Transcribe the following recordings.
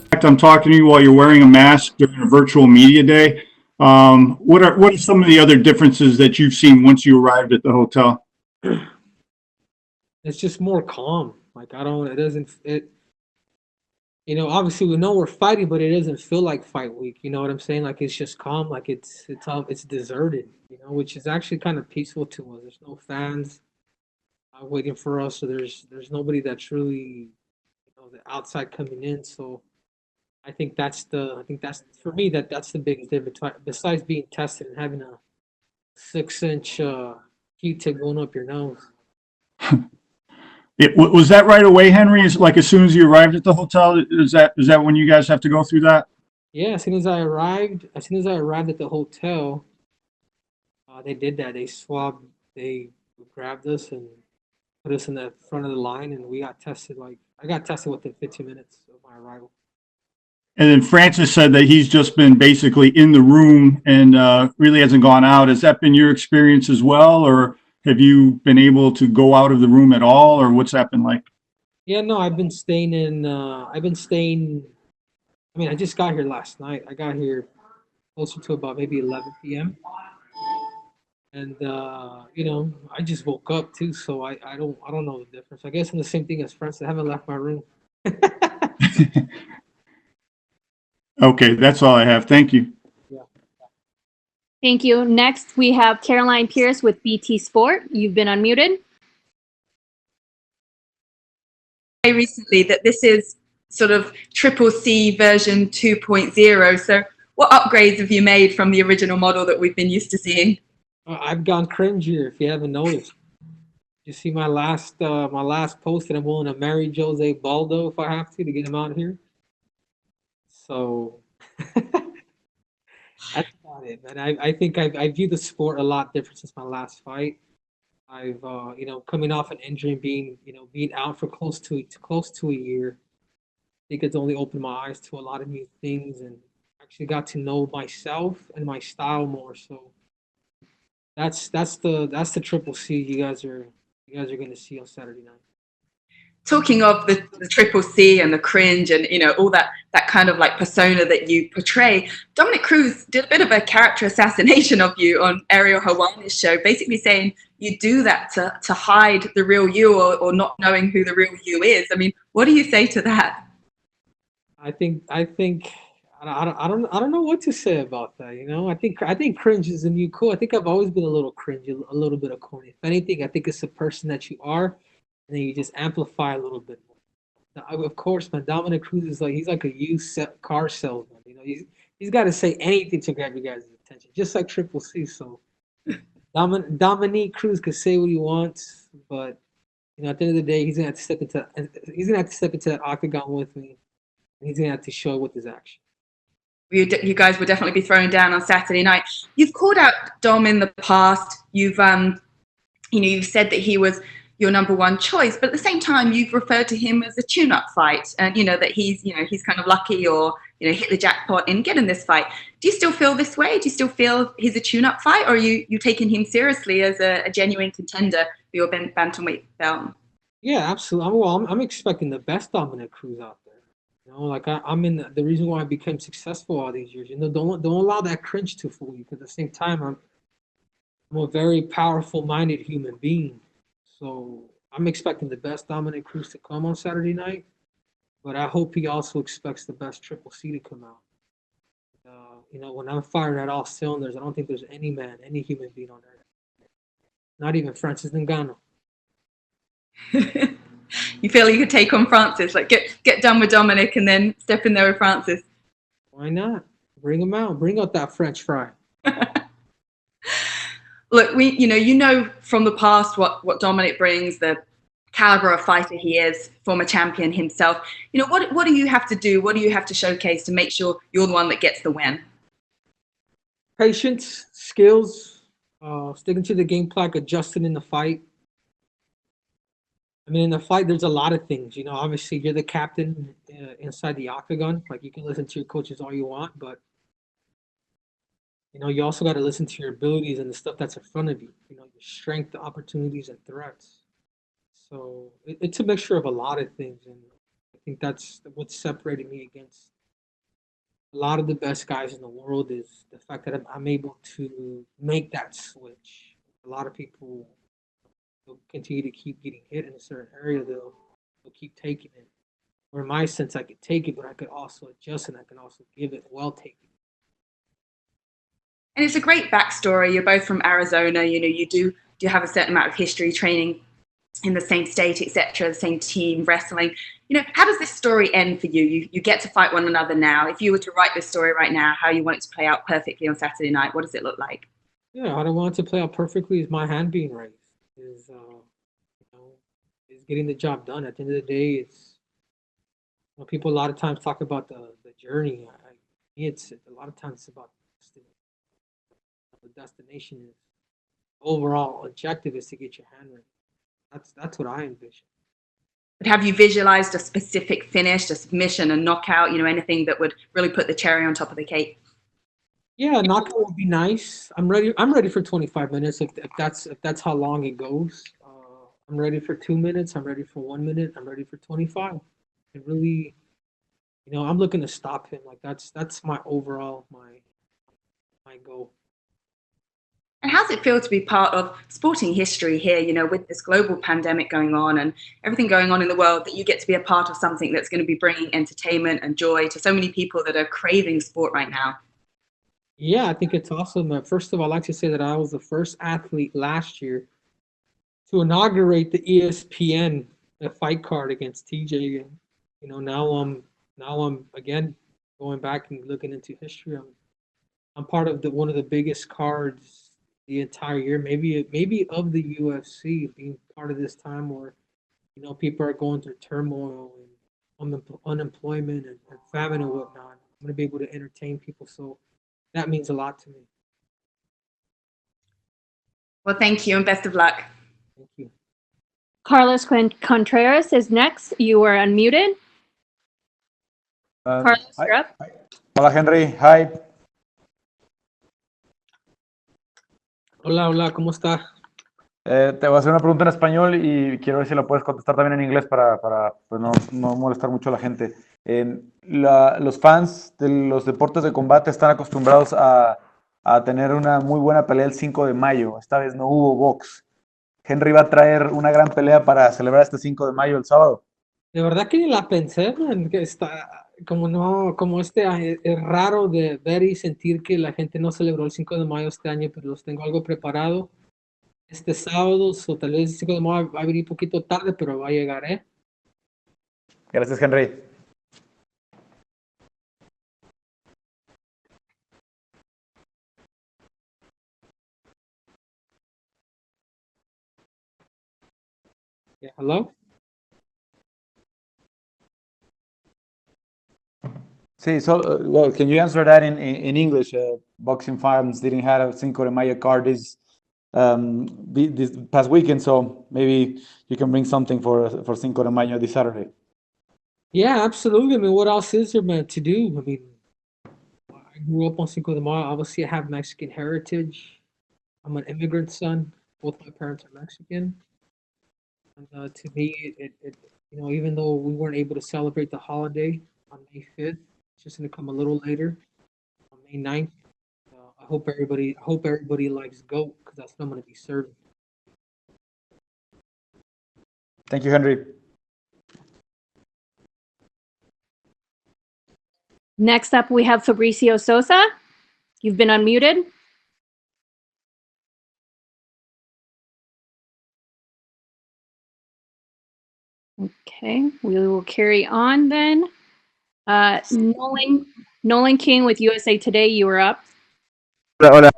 fact, I'm talking to you while you're wearing a mask during a virtual media day. What are some of the other differences that you've seen once you arrived at the hotel? It's just more calm. Like I don't. It doesn't. It. Obviously we know we're fighting, but it doesn't feel like fight week. You know what I'm saying? Like it's just calm. Like it's deserted. Which is actually kind of peaceful to us. There's no fans waiting for us. So there's nobody that's really the outside coming in. So I think that's for me that's the biggest difference. Besides being tested and having a 6-inch Q-tip going up your nose. Was that right away, Henry? Is like as soon as you arrived at the hotel? Is that when you guys have to go through that? Yeah, as soon as I arrived at the hotel, they did that. They grabbed us and put us in the front of the line, and we got tested. Like I got tested within 15 minutes of my arrival. And then Francis said that he's just been basically in the room and really hasn't gone out. Has that been your experience as well, or have you been able to go out of the room at all, or what's that been like? Yeah, no, I've been staying in. I've been staying. I mean, I just got here last night. I got here closer to about maybe 11 p.m. And I just woke up too, so I don't know the difference. I guess I'm the same thing as Francis. I haven't left my room. Okay, that's all I have. Thank you. Yeah. Thank you. Next, we have Caroline Pierce with BT Sport. You've been unmuted. Recently that this is sort of triple C version 2.0. So what upgrades have you made from the original model that we've been used to seeing? I've gone cringier if you haven't noticed. You see my last post, and I'm willing to marry Jose Baldo if I have to get him out here. So that's about it, man. I think I view the sport a lot different since my last fight. I've coming off an injury and being out for close to a year. I think it's only opened my eyes to a lot of new things and actually got to know myself and my style more. So that's the triple C you guys are going to see on Saturday night. Talking of the triple C and the cringe and all that kind of like persona that you portray, Dominick Cruz did a bit of a character assassination of you on Ariel Hawani's show, basically saying you do that to hide the real you or not knowing who the real you is. I mean, what do you say to that? I think I don't know what to say about that. I think cringe is the new cool. I think I've always been a little cringy, a little bit of corny. If anything, I think it's the person that you are, and then you just amplify a little bit more. Now, of course, man, Dominic Cruz is like he's like a car salesman. He's got to say anything to grab you guys' attention, just like Triple C. So Dominique Cruz can say what he wants, but at the end of the day, he's gonna have to step into that octagon with me, and he's gonna have to show it with his action. You guys will definitely be thrown down on Saturday night. You've called out Dom in the past. You've said that he was your number one choice, but at the same time, you've referred to him as a tune-up fight, and that he's kind of lucky or hit the jackpot in getting this fight. Do you still feel this way? Do you still feel he's a tune-up fight, or are you taking him seriously as a genuine contender for your bantamweight belt? Yeah, absolutely. I'm expecting the best Dominic Cruz out there. Like I'm in the reason why I became successful all these years. Don't allow that cringe to fool you. Because at the same time, I'm a very powerful minded human being. So I'm expecting the best Dominic Cruz to come on Saturday night. But I hope he also expects the best Triple C to come out. When I'm firing at all cylinders, I don't think there's any man, any human being on earth, not even Francis Ngannou. You feel you could take on Francis, like get done with Dominic and then step in there with Francis? Why not? Bring him out. Bring out that French fry. Look, we from the past what Dominic brings, the caliber of fighter he is, former champion himself. What do you have to do? What do you have to showcase to make sure you're the one that gets the win? Patience, skills, sticking to the game plan, adjusting in the fight. I mean, in the fight, there's a lot of things. Obviously, you're the captain inside the octagon. Like, you can listen to your coaches all you want, but you also got to listen to your abilities and the stuff that's in front of you. Your strength, opportunities, and threats. So it's a mixture of a lot of things, and I think that's what's separating me against a lot of the best guys in the world is the fact that I'm able to make that switch. A lot of people will continue to keep getting hit in a certain area, they'll keep taking it. Or in my sense, I could take it, but I could also adjust and I can also give it while taking it. And it's a great backstory. You're both from Arizona. You know, you do have a certain amount of history training in the same state, etc., the same team, wrestling. You know, how does this story end for you? You get to fight one another now. If you were to write this story right now, how you want it to play out perfectly on Saturday night, what does it look like? Yeah, how I want it to play out perfectly is my hand being raised. You know, is getting the job done. At the end of the day, it's people a lot of times talk about the journey. It's a lot of times it's about destiny. The destination is overall objective is to get your hand raised. That's what I envision. But have you visualized a specific finish, a submission, a knockout, you know, anything that would really put the cherry on top of the cake? Yeah, knockout would be nice. I'm ready. I'm ready for 25 minutes if that's how long it goes. I'm ready for 2 minutes. I'm ready for 1 minute. I'm ready for 25. It really, I'm looking to stop him. Like that's my overall my goal. And how's it feel to be part of sporting history here, you know, with this global pandemic going on and everything going on in the world, that you get to be a part of something that's going to be bringing entertainment and joy to so many people that are craving sport right now? Yeah, I think it's awesome. First of all, I'd like to say that I was the first athlete last year to inaugurate the ESPN fight card against TJ. And now I'm again going back and looking into history. I'm part of the one of the biggest cards the entire year, maybe of the UFC, being part of this time where people are going through turmoil and unemployment and famine and whatnot. I'm gonna be able to entertain people, so that means a lot to me. Well, thank you and best of luck. Thank you. Carlos Contreras is next. You are unmuted. Carlos, Hi. you're up. Hi. Hola, Henry. Hi. Hola, ¿cómo está? Te voy a hacer una pregunta en español y quiero ver si la puedes contestar también en inglés para pues no molestar mucho a la gente. Los fans de los deportes de combate están acostumbrados a tener una muy buena pelea el 5 de mayo. Esta vez no hubo box. Henry va a traer una gran pelea para celebrar este 5 de mayo el sábado. De verdad que ni la pensé, man, que está como no, como es raro de ver y sentir que la gente no celebró el 5 de mayo este año, pero los tengo algo preparado este sábado, o tal vez el 5 de mayo va a venir un poquito tarde, pero va a llegar, ¿eh? Gracias, Henry. Yeah, hello? Sí, well, can you answer that in English? Boxing fans didn't have a Cinco de Mayo card this past weekend, so maybe you can bring something for Cinco de Mayo this Saturday. Yeah, absolutely. I mean, what else is there, man, to do? I mean, I grew up on Cinco de Mayo. Obviously, I have Mexican heritage. I'm an immigrant son. Both my parents are Mexican. And to me, even though we weren't able to celebrate the holiday on May 5th, it's just going to come a little later on May 9th. I hope everybody likes goat because that's what I'm going to be serving. Thank you, Henry. Next up, we have Fabricio Sosa. You've been unmuted. Okay, we will carry on then. Nolan King with USA Today, you are up. Hola, hola.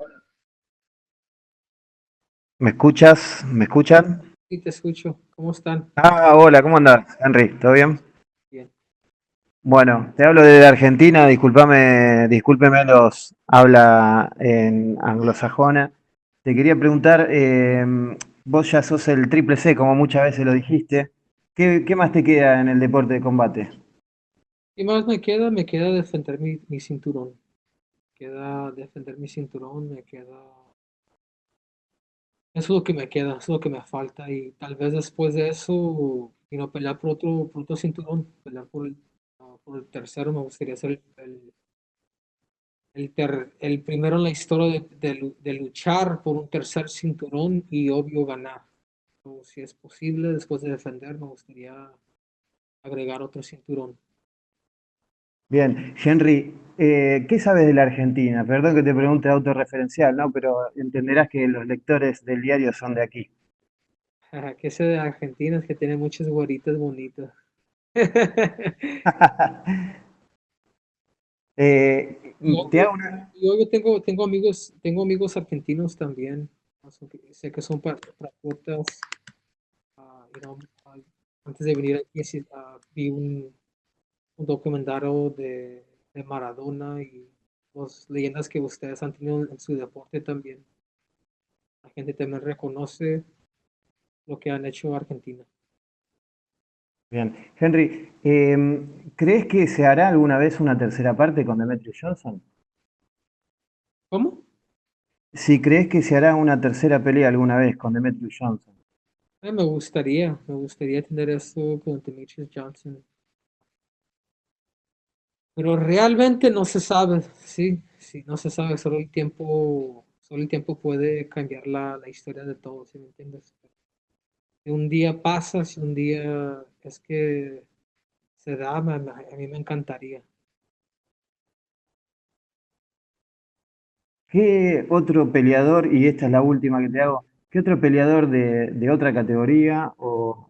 ¿Me escuchas? ¿Me escuchan? Sí, te escucho. ¿Cómo están? Ah, hola, ¿cómo andas, Henry? ¿Todo bien? Bien. Bueno, te hablo de Argentina, discúlpeme los habla en anglosajona. Te quería preguntar, vos ya sos el triple C, como muchas veces lo dijiste. ¿Qué más te queda en el deporte de combate? ¿Qué más me queda? Me queda defender mi cinturón. Queda defender mi cinturón, me queda. Eso es lo que me queda, eso es lo que me falta. Y tal vez después de eso, pelear por otro cinturón, pelear por el tercero, me gustaría ser el primero en la historia de luchar por un tercer cinturón y obvio ganar. So, si es posible, después de defender, me gustaría agregar otro cinturón. Bien, Henry, ¿qué sabes de la Argentina? Perdón que te pregunte autorreferencial, ¿no? Pero entenderás que los lectores del diario son de aquí. Que ese de Argentina es que tiene muchas güeritas bonitas. Te hago una... Yo tengo amigos argentinos también. Sé que son patriotas. You know, antes de venir aquí vi un documentario de Maradona y las leyendas que ustedes han tenido en su deporte también. La gente también reconoce lo que han hecho Argentina. Bien, Henry, ¿crees que se hará alguna vez una tercera parte con Demetrius Johnson? ¿Cómo? Si crees que se hará una tercera pelea alguna vez con Demetrius Johnson. Me gustaría tener eso con Dominick Johnson. Pero realmente no se sabe, sí, sí, no se sabe, solo el tiempo puede cambiar la historia de todo, ¿sí me entiendes? Si un día pasa, si un día es que se da, a mí me encantaría. ¿Qué otro peleador, y esta es la última que te hago, qué otro peleador de otra categoría o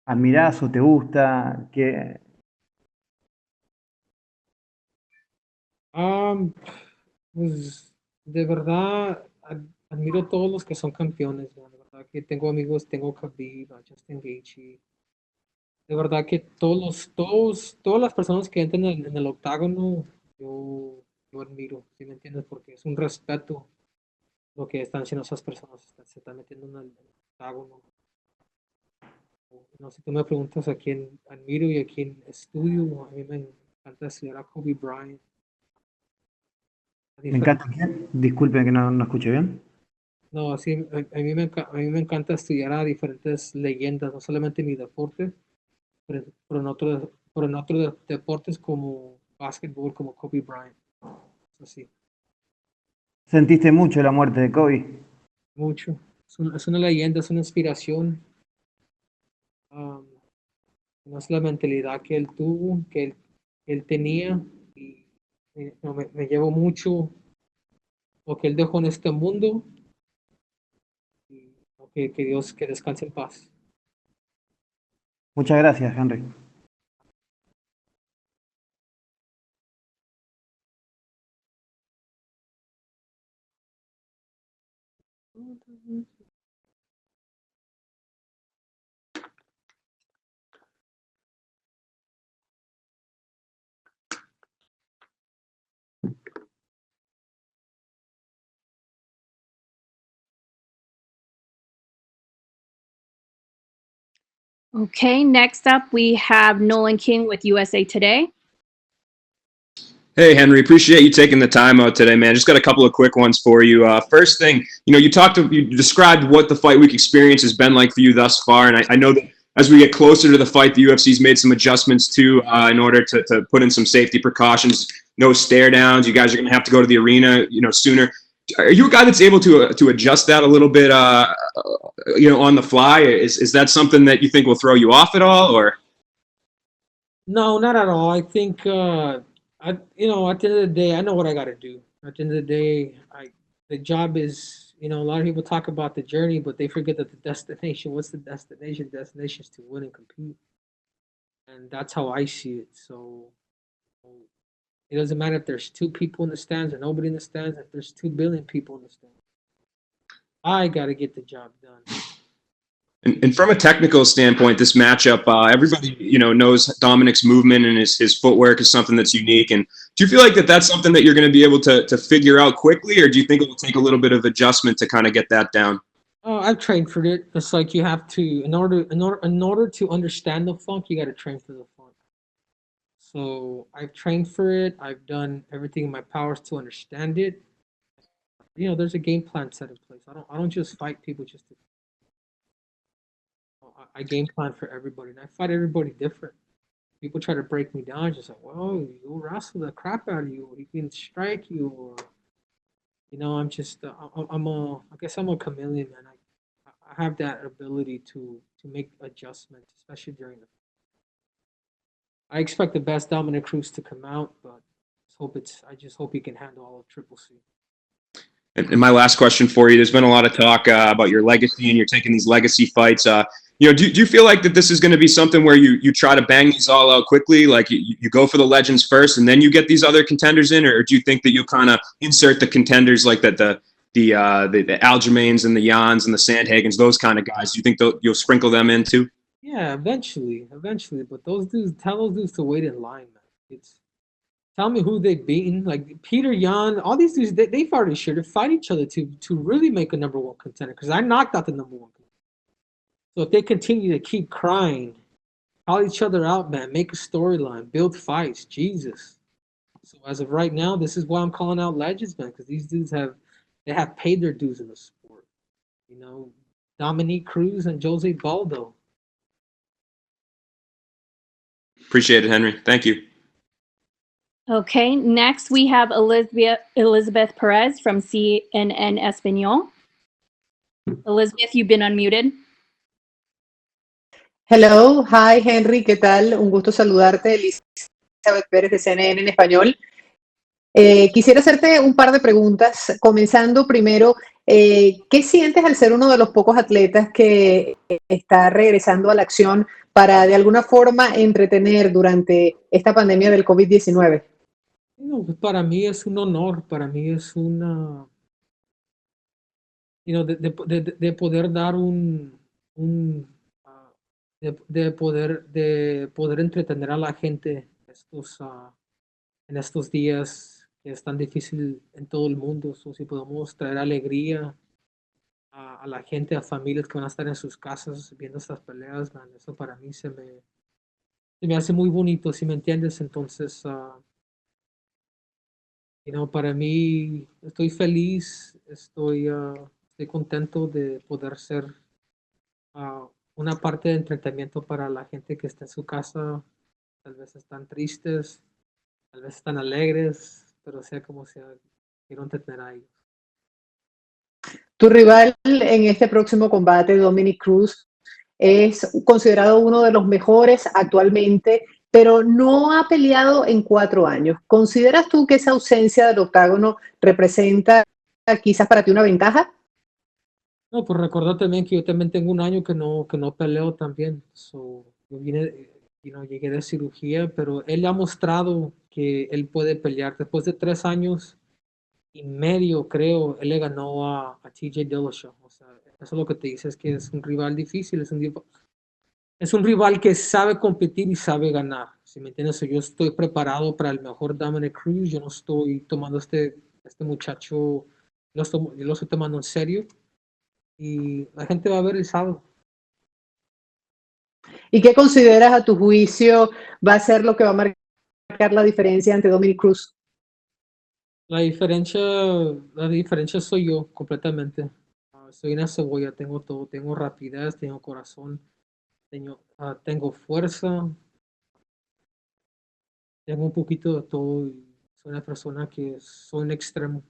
admirás o te gusta? Ah, pues de verdad admiro todos los que son campeones, ¿no? De verdad que tengo amigos, tengo Khabib, a Justin Gaethje. De verdad que todas las personas que entran en el octágono, yo admiro, ¿sí me entiendes? Porque es un respeto lo que están haciendo esas personas, se están metiendo en el octágono. No sé, tú me preguntas a quién admiro y a quién estudio, a mí me encanta estudiar a Kobe Bryant. A Me diferen- encanta. ¿Quién? Disculpe que no escuché bien. no, así, a mí me encanta estudiar a diferentes leyendas, no solamente en mi deporte, pero en otros deportes como básquetbol, como Kobe Bryant. Así, ¿Sentiste mucho la muerte de Kobe? mucho. Es una leyenda, es una inspiración. um, no es la mentalidad que él tuvo, él tenía. Y no, me llevo mucho lo que él dejó en este mundo. Y que Dios, que descanse en paz. Muchas gracias, Henry. Okay, next up we have Nolan King with USA Today. Hey, Henry, appreciate you taking the time out today, man. Just got a couple of quick ones for you. First thing, you described what the fight week experience has been like for you thus far, and I know that as we get closer to the fight, the UFC's made some adjustments too in order to put in some safety precautions. No stare downs. You guys are going to have to go to the arena, sooner. Are you a guy that's able to adjust that a little bit, on the fly? Is that something that you think will throw you off at all, or? No, not at all. I think, at the end of the day, I know what I got to do. At the end of the day, the job is, a lot of people talk about the journey, but they forget that the destination, what's the destination? The destination is to win and compete. And that's how I see it. So it doesn't matter if there's two people in the stands or nobody in the stands, if there's 2 billion people in the stands. I got to get the job done. And from a technical standpoint, this matchup, everybody knows Dominick's movement and his footwork is something that's unique. And do you feel like that's something that you're going to be able to figure out quickly, or do you think it will take a little bit of adjustment to kind of get that down? Oh, I've trained for it. It's like you have to, in order to understand the funk, you got to train for the funk. So I've trained for it. I've done everything in my powers to understand it. There's a game plan set in place. I don't just fight people just to. I game plan for everybody, and I fight everybody different. people try to break me down. Just like, well, you'll wrestle the crap out of you. He can strike you, or I'm just, I guess I'm a chameleon, man. I have that ability to make adjustments, especially during the. I expect the best Dominick Cruz to come out, but I just hope he can handle all of Triple C. And my last question for you: there's been a lot of talk about your legacy, and you're taking these legacy fights. Do you feel like that this is going to be something where you try to bang these all out quickly, like you go for the legends first, and then you get these other contenders in, or do you think that you'll kind of insert the contenders like that the Aljamains and the Jans and the Sandhagens, those kind of guys? Do you think you'll sprinkle them in too? Yeah, eventually. But tell those dudes to wait in line, man. Tell me who they've beaten. Like Peter Yan, all these dudes, they've already sure to fight each other to really make a number one contender. Because I knocked out the number one contender. So if they continue to keep crying, call each other out, man, make a storyline, build fights, Jesus. So as of right now, this is why I'm calling out legends, man, because these dudes have paid their dues in the sport. Dominick Cruz and Jose Baldo. Appreciate it, Henry. Thank you. Okay, next we have Elizabeth Perez from CNN Espanol. Elizabeth, you've been unmuted. Hello, hi Henry, ¿qué tal? Un gusto saludarte, Elizabeth Pérez de CNN en español. Quisiera hacerte un par de preguntas, comenzando primero, ¿qué sientes al ser uno de los pocos atletas que está regresando a la acción para de alguna forma entretener durante esta pandemia del COVID-19? Para mí es un honor, para mí es una, de poder dar de poder entretener a la gente en estos días que es tan difícil en todo el mundo. Si podemos traer alegría a la gente, a familias que van a estar en sus casas viendo estas peleas, man, eso para mí se me hace muy bonito, si me entiendes. Entonces, para mí estoy feliz, estoy contento de poder ser una parte de entretenimiento para la gente que está en su casa. Tal vez están tristes, tal vez están alegres, pero sea como sea, quiero entretener a ellos. Tu rival en este próximo combate, Dominick Cruz, es considerado uno de los mejores actualmente, pero no ha peleado en 4 años. ¿Consideras tú que esa ausencia del octágono representa quizás para ti una ventaja? No, pues recuerda también que yo también tengo un año que no peleo también. Yo llegué de cirugía, pero él ha mostrado que él puede pelear. Después de 3 años y medio, creo, él le ganó a TJ Dillashaw. O sea, eso es lo que te dice, es que es un rival difícil, es un rival que sabe competir y sabe ganar. Si me entiendes, yo estoy preparado para el mejor Dominick Cruz. Yo no estoy tomando este muchacho, yo lo estoy tomando en serio. Y la gente va a ver el sábado. ¿Y qué consideras a tu juicio va a ser lo que va a marcar la diferencia ante Dominick Cruz? La diferencia soy yo completamente. Soy una cebolla, tengo todo, tengo rapidez, tengo corazón, tengo fuerza, tengo un poquito de todo. Y soy una persona que soy un extremo.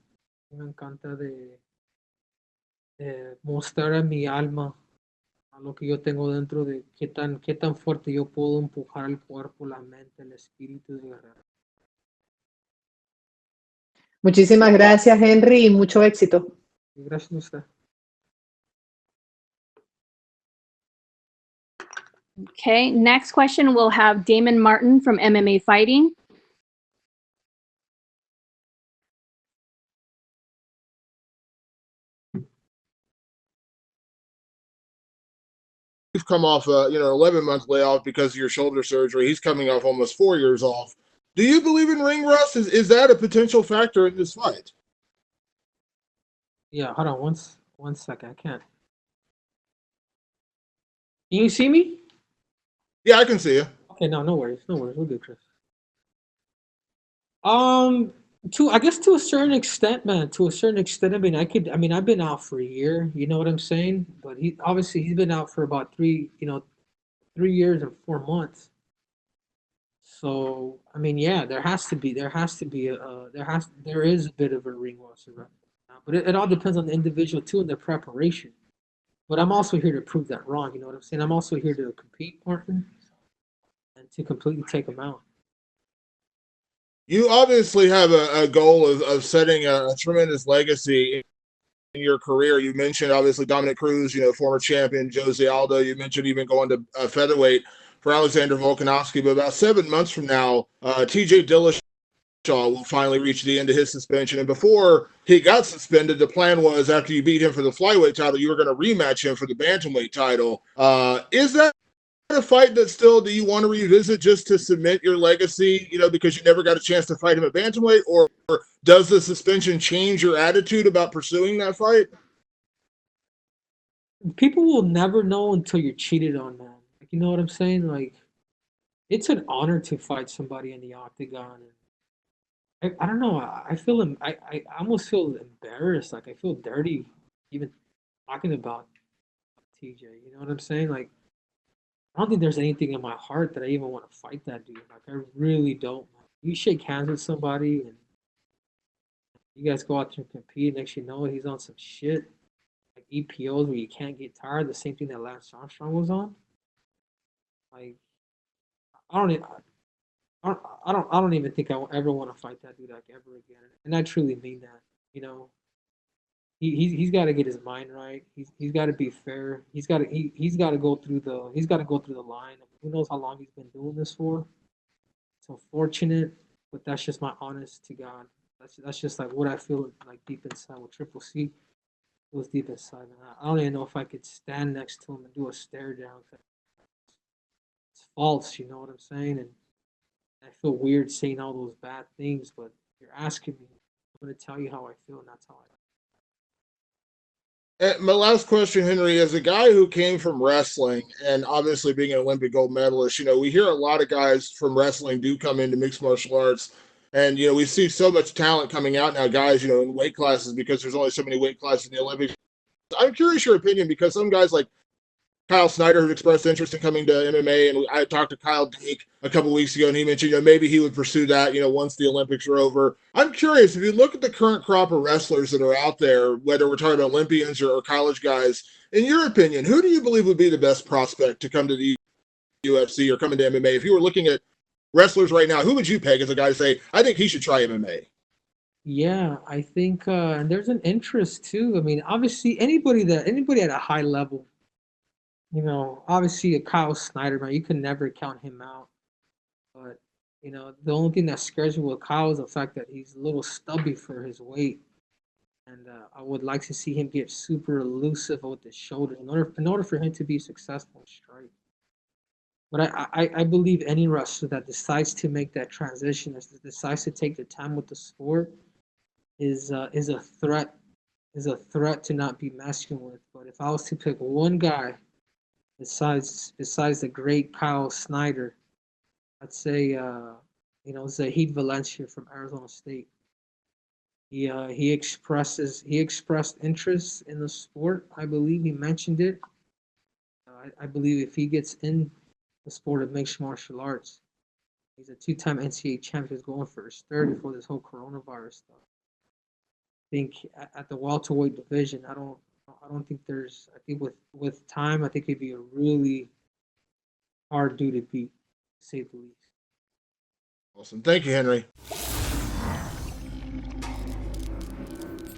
Me encanta de mostrar a mi alma, a lo que yo tengo dentro, de qué tan fuerte yo puedo empujar el cuerpo, la mente, el espíritu de guerrero. Muchísimas gracias, Henry, y mucho éxito. Gracias a usted. Okay, next question we'll have Damon Martin from MMA Fighting. You've come off a 11-month layoff because of your shoulder surgery. He's coming off almost 4 years off. Do you believe in ring rust? Is that a potential factor in this fight? Yeah, hold on one second. I can't. Can you see me? Yeah, I can see you. Okay, no worries. We're good, Chris. I guess to a certain extent, man. To a certain extent, I've been out for a year. You know what I'm saying? But he's been out for about 3 years and 4 months. So I mean, yeah, there is a bit of a ring rust around now, but it all depends on the individual too and their preparation. But I'm also here to prove that wrong. You know what I'm saying? I'm also here to compete, Martin, and to completely take them out. You obviously have a goal of setting a tremendous legacy in your career. You mentioned obviously Dominick Cruz, former champion, Jose Aldo. You mentioned even going to featherweight for Alexander Volkanovski. But about 7 months from now, TJ Dillashaw will finally reach the end of his suspension. And before he got suspended, the plan was after you beat him for the flyweight title, you were going to rematch him for the bantamweight title. Is that a fight that still do you want to revisit just to cement your legacy, because you never got a chance to fight him at bantamweight, or does the suspension change your attitude about pursuing that fight? People will never know until you're cheated on, man. Like, you know what I'm saying? Like, it's an honor to fight somebody in the octagon. And I don't know. I feel I almost feel embarrassed. Like I feel dirty even talking about TJ. You know what I'm saying? Like I don't think there's anything in my heart that I even want to fight that dude. Like I really don't. You shake hands with somebody and you guys go out there and compete. Next you know it, he's on some shit like EPOs where you can't get tired. The same thing that Lance Armstrong was on. Like I don't. I don't even think I will ever want to fight that dude like ever again. And I truly mean that. You know, he's got to get his mind right. He's got to be fair. He's got to go through the line. Who knows how long he's been doing this for? It's unfortunate, but that's just my honest to God. That's just like what I feel like deep inside with Triple C. It was deep inside, man. I don't even know if I could stand next to him and do a stare down. It's false, you know what I'm saying? And I feel weird saying all those bad things, but you're asking me. I'm going to tell you how I feel, and that's how I feel. And my last question, Henry, as a guy who came from wrestling and obviously being an Olympic gold medalist, we hear a lot of guys from wrestling do come into mixed martial arts. And, we see so much talent coming out now, guys, in weight classes because there's only so many weight classes in the Olympics. I'm curious your opinion because some guys like Kyle Snyder have expressed interest in coming to MMA, and I talked to Kyle Dake a couple weeks ago, and he mentioned, maybe he would pursue that, once the Olympics are over. I'm curious, if you look at the current crop of wrestlers that are out there, whether we're talking about Olympians or college guys, in your opinion, who do you believe would be the best prospect to come to the UFC or come into MMA? If you were looking at wrestlers right now, who would you peg as a guy to say, I think he should try MMA? Yeah, I think, and there's an interest too. I mean, obviously, anybody at a high level, obviously a Kyle Snyder, man, you can never count him out. But the only thing that scares me with Kyle is the fact that he's a little stubby for his weight, and I would like to see him get super elusive with the shoulder in order for him to be successful in strike. But I believe any wrestler that decides to make that transition, that decides to take the time with the sport, is a threat to not be messing with. But if I was to pick one guy besides the great Kyle Snyder, I'd say Zahid Valencia from Arizona State. He expressed interest in the sport. I believe he mentioned it. I believe if he gets in the sport of mixed martial arts, he's a two-time NCAA champion. He's going for his third before this whole coronavirus stuff. I think at the welterweight division, I don't think there's. I think with time, I think he'd be a really hard dude to beat, to say the least. Awesome. Thank you, Henry.